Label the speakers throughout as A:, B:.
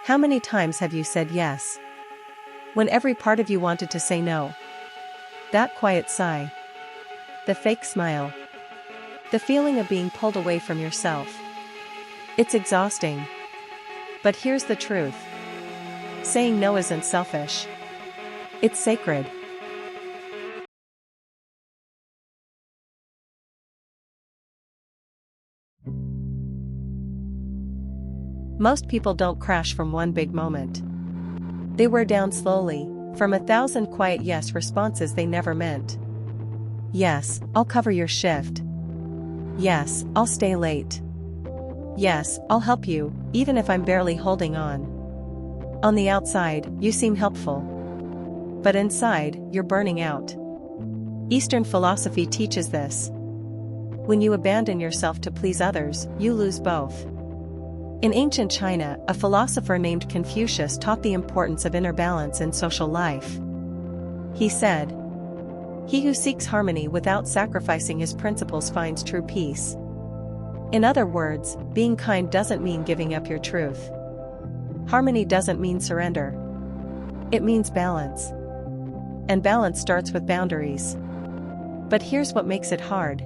A: How many times have you said yes when every part of you wanted to say no? That quiet sigh, the fake smile, the feeling of being pulled away from yourself. It's exhausting. But here's the truth. Saying no isn't selfish. It's sacred. Most people don't crash from one big moment. They wear down slowly, from 1,000 quiet yes responses they never meant. Yes, I'll cover your shift. Yes, I'll stay late. Yes, I'll help you, even if I'm barely holding on. On the outside, you seem helpful. But inside, you're burning out. Eastern philosophy teaches this. When you abandon yourself to please others, you lose both. In ancient China, a philosopher named Confucius taught the importance of inner balance in social life. He said, "He who seeks harmony without sacrificing his principles finds true peace." In other words, being kind doesn't mean giving up your truth. Harmony doesn't mean surrender. It means balance. And balance starts with boundaries. But here's what makes it hard.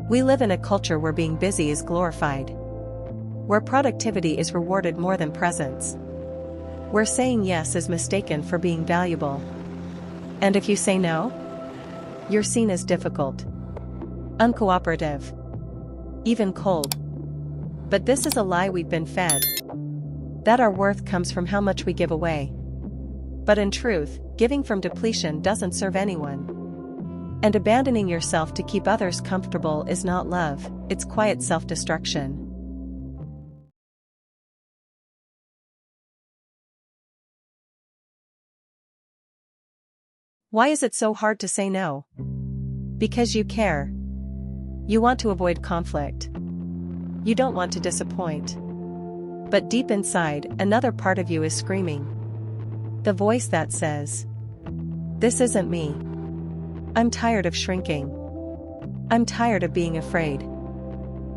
A: We live in a culture where being busy is glorified. Where productivity is rewarded more than presence. Where saying yes is mistaken for being valuable. And if you say no, you're seen as difficult, uncooperative, even cold. But this is a lie we've been fed. That our worth comes from how much we give away. But in truth, giving from depletion doesn't serve anyone. And abandoning yourself to keep others comfortable is not love, it's quiet self-destruction. Why is it so hard to say no? Because you care. You want to avoid conflict. You don't want to disappoint. But deep inside, another part of you is screaming. The voice that says, "This isn't me. I'm tired of shrinking. I'm tired of being afraid."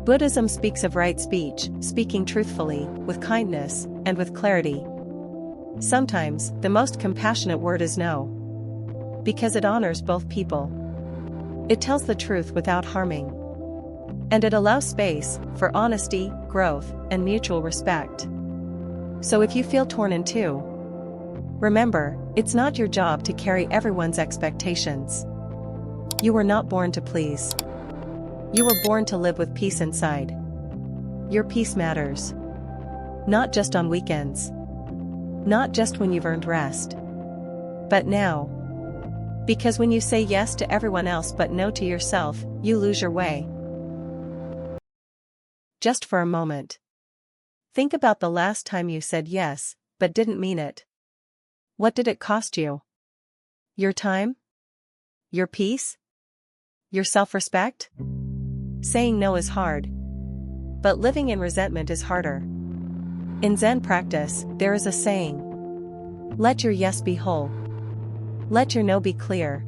A: Buddhism speaks of right speech, speaking truthfully, with kindness, and with clarity. Sometimes, the most compassionate word is no. Because it honors both people. It tells the truth without harming. And it allows space for honesty, growth, and mutual respect. So if you feel torn in two, remember, it's not your job to carry everyone's expectations. You were not born to please. You were born to live with peace inside. Your peace matters. Not just on weekends. Not just when you've earned rest. But now. Because when you say yes to everyone else but no to yourself, you lose your way. Just for a moment. Think about the last time you said yes, but didn't mean it. What did it cost you? Your time? Your peace? Your self-respect? Saying no is hard. But living in resentment is harder. In Zen practice, there is a saying. Let your yes be whole. Let your no be clear.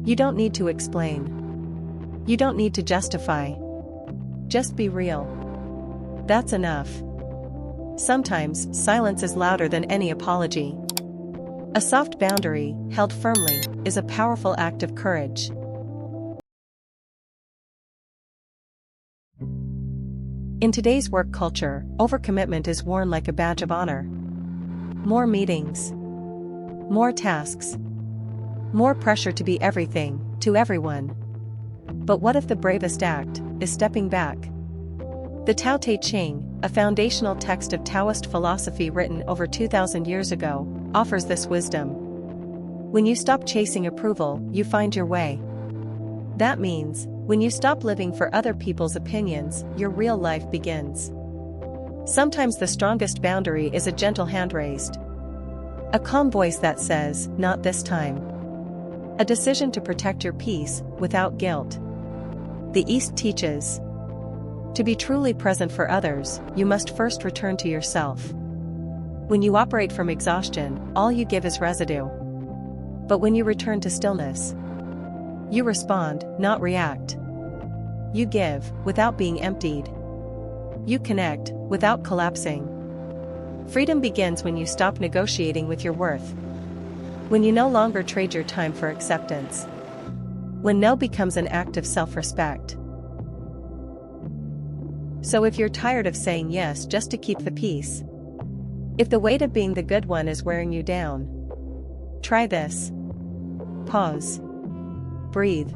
A: You don't need to explain. You don't need to justify. Just be real. That's enough. Sometimes, silence is louder than any apology. A soft boundary, held firmly, is a powerful act of courage. In today's work culture, overcommitment is worn like a badge of honor. More meetings. More tasks. More pressure to be everything, to everyone. But what if the bravest act is stepping back? The Tao Te Ching, a foundational text of Taoist philosophy written over 2,000 years ago, offers this wisdom. When you stop chasing approval, you find your way. That means, when you stop living for other people's opinions, your real life begins. Sometimes the strongest boundary is a gentle hand raised. A calm voice that says, "Not this time." A decision to protect your peace, without guilt. The East teaches, to be truly present for others, you must first return to yourself. When you operate from exhaustion, all you give is residue. But when you return to stillness, you respond, not react. You give, without being emptied. You connect, without collapsing. Freedom begins when you stop negotiating with your worth. When you no longer trade your time for acceptance. When no becomes an act of self-respect. So if you're tired of saying yes just to keep the peace, if the weight of being the good one is wearing you down, try this. Pause. Breathe.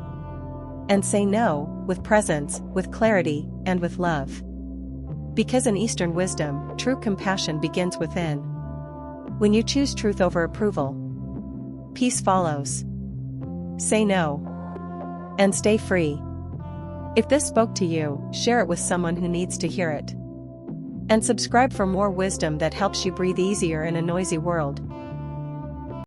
A: And say no, with presence, with clarity, and with love. Because in Eastern wisdom, true compassion begins within. When you choose truth over approval, peace follows. Say no. And stay free. If this spoke to you, share it with someone who needs to hear it. And subscribe for more wisdom that helps you breathe easier in a noisy world.